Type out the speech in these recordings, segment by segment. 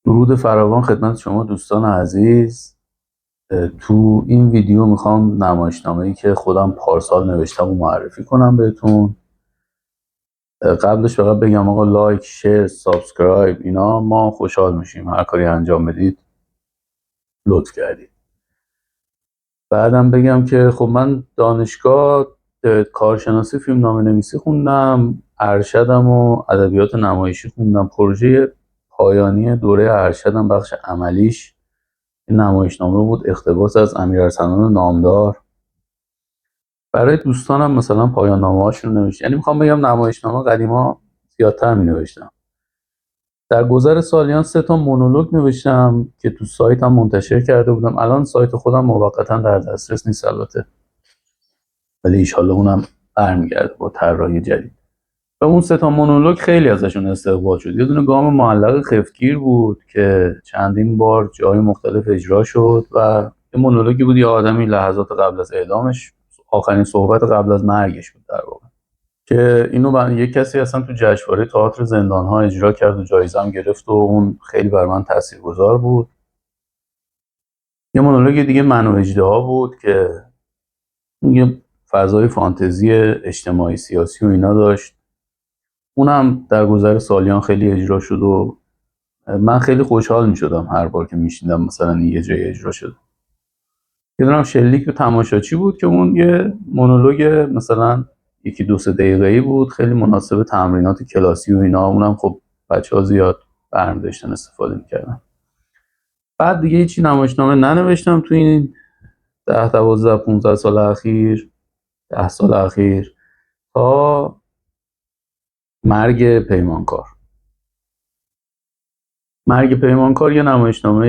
درود فراوان خدمت شما دوستان عزیز. تو این ویدیو میخوام نمایشنامه‌ای که خودم پارسال نوشتم و معرفی کنم بهتون. قبلش فقط بگم آقا لایک، شیر، سابسکرایب اینا ما خوشحال میشیم، هر کاری انجام بدید لطف کردید. بعدم بگم که خب من دانشگاه کارشناسی فیلمنامه نویسی خوندم، ارشدم و ادبیات نمایشی خوندم. پروژه پایانی دوره ارشدم بخش عملیش این نمایشنامه بود، اقتباس از امیرارسلان نامدار. برای دوستانم مثلا پایان نامه هاشون نوشت، یعنی میخوام بگم نمایشنامه قدیما زیادتر می نوشتم. در گذر سالیان 3 تا مونولوگ نوشتم که تو سایتم منتشر کرده بودم. الان سایت خودم موقتا در دسترس نیست البته، ولی ایشالله اونم برمیگرده با طراحی جدید. و اون 3 تا مونولوگ خیلی ازشون استقبال شد. یه دونه گام معلق خفتگیر بود که چندین بار جای مختلف اجرا شد و یه مونولوگی بود یه آدمی لحظات قبل از اعدامش، آخرین صحبت قبل از مرگش بود در واقع، که اینو یه کسی اصلا تو جشنواره تئاتر زندان‌ها اجرا کرد و جایزه هم گرفت و اون خیلی بر من تاثیرگذار بود. یه مونولوگ دیگه من و اژدها بود که یه فضای فانتزی اجتماعی سیاسی و اینا داشت. اونم در گذر سالیان خیلی اجرا شد و من خیلی خوشحال می‌شدم هر بار که می‌شنیدم مثلا یه جای اجرا شد. یه دونم شلیک به تماشاچی بود که اون یه مونولوگ مثلا 1-2-3 دقیقه‌ای بود، خیلی مناسب تمرینات کلاسی و اینا. اونم خب بچه‌ها زیاد برمی داشتن استفاده می‌کردن. بعد دیگه هیچی نمایشنامه ننوشتم تو این 10 12 15 سال اخیر، 10 سال اخیر، تا مرگ پیمانکار. مرگ پیمانکار یه نمایشنامه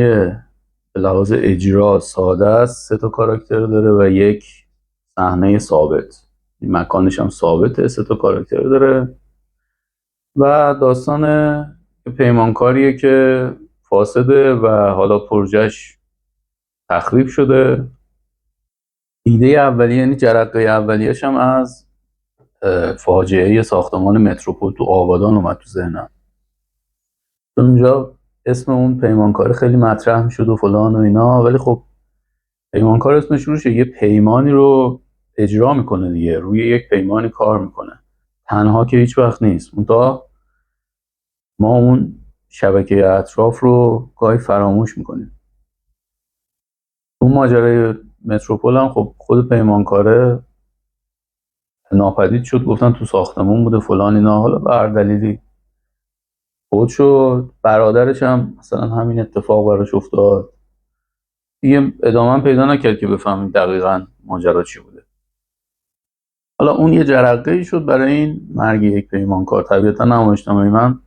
به لحاظ اجرا ساده است، 3 تا کاراکتر داره و یک صحنه ثابت، مکانش هم ثابته، 3 تا کاراکتر داره و داستان پیمانکاریه که فاسده و حالا پروژهش تخریب شده. ایده اولیه، یعنی جرقه اولیه‌اش هم از فاجعه ساختمان متروپول تو آبادان اومد تو ذهنم. اونجا اسم اون پیمانکار خیلی مطرح میشد و فلان و اینا، ولی خب پیمانکار اسمش روشه، یه پیمانی رو اجرا میکنه دیگه، روی یک پیمانی کار میکنه، تنها که هیچ وقت نیست. منتها ما اون شبکه اطراف رو گاهی فراموش میکنیم. اون ماجرای متروپول هم خب خود پیمانکاره ناپدید شد، گفتن تو ساختمون بوده فلان اینا، حالا به هر دلیلی فوت شد. برادرش هم مثلا همین اتفاق براش افتاد دیگه، ادامه پیدا نکرد که بفهمیم دقیقاً ماجرا چی بوده. حالا اون یه جرقه‌ای شد برای این مرگ یک پیمانکار. طبیعتا نمایشنامه من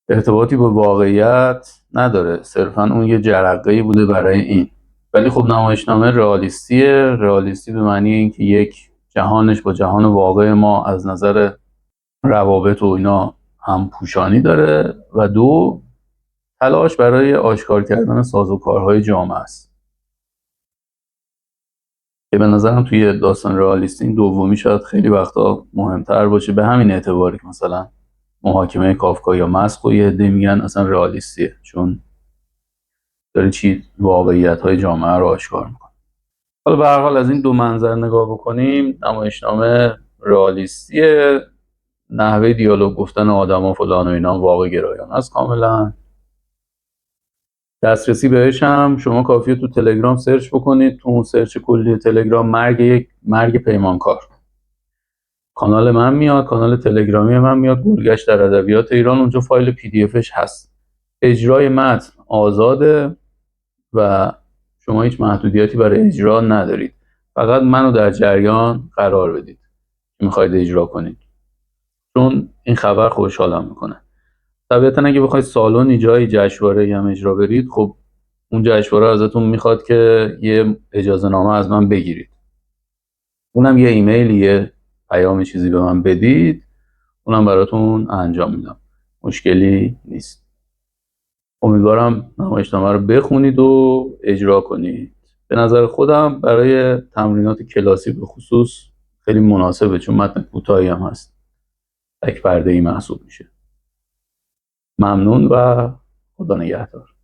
ارتباطی با واقعیت نداره، صرفا اون یه جرقه‌ای بوده برای این. ولی خب نمایشنامه رئالیستیه، رئالیستی به معنی اینکه یک، جهانش با جهان واقع ما از نظر روابط و اینا هم پوشانی داره و دو، تلاش برای آشکار کردن سازوکارهای جامعه است که به نظرم توی داستان رئالیستی این دومی شاید خیلی وقتا مهمتر باشه، به همین اعتباری که مثلا محاکمه کافکا یا مسخ و یه عده میگن اصلا رئالیستیه، چون داره واقعیت‌های جامعه رو آشکار میکنه. حالا به هر حال از این دو منظر نگاه بکنیم، نمایشنامه رئالیستیه، نحوه دیالوگ گفتن آدما فلان و اینا واقع گرایانه است کاملا. دسترسی بهش هم شما کافیه تو تلگرام سرچ بکنید، تو اون سرچ کلی تلگرام مرگ پیمانکار، کانال من میاد، کانال تلگرامی من میاد، گلگشت در ادبیات ایران، اونجا فایل پی دی افش هست. اجرای متن آزاده و شما هیچ محدودیتی برای اجرا ندارید، فقط منو در جریان قرار بدید که میخواید اجرا کنید، چون این خبر خوشحالم میکنه. طبیعتا اگه بخواید سالونی جایی جشنواره‌ای هم اجرا برید، خب اون جشنواره ازتون میخواد که یه اجازه نامه از من بگیرید، اونم یه ایمیل، یه پیام چیزی به من بدید، اونم براتون انجام میدم، مشکلی نیست. امیدوارم نمایشنامه رو بخونید و اجرا کنید. به نظر خودم برای تمرینات کلاسی به خصوص خیلی مناسبه، چون متن کوتاهی هم هست، تک پرده‌ای محسوب میشه. ممنون و خدا نگهدار.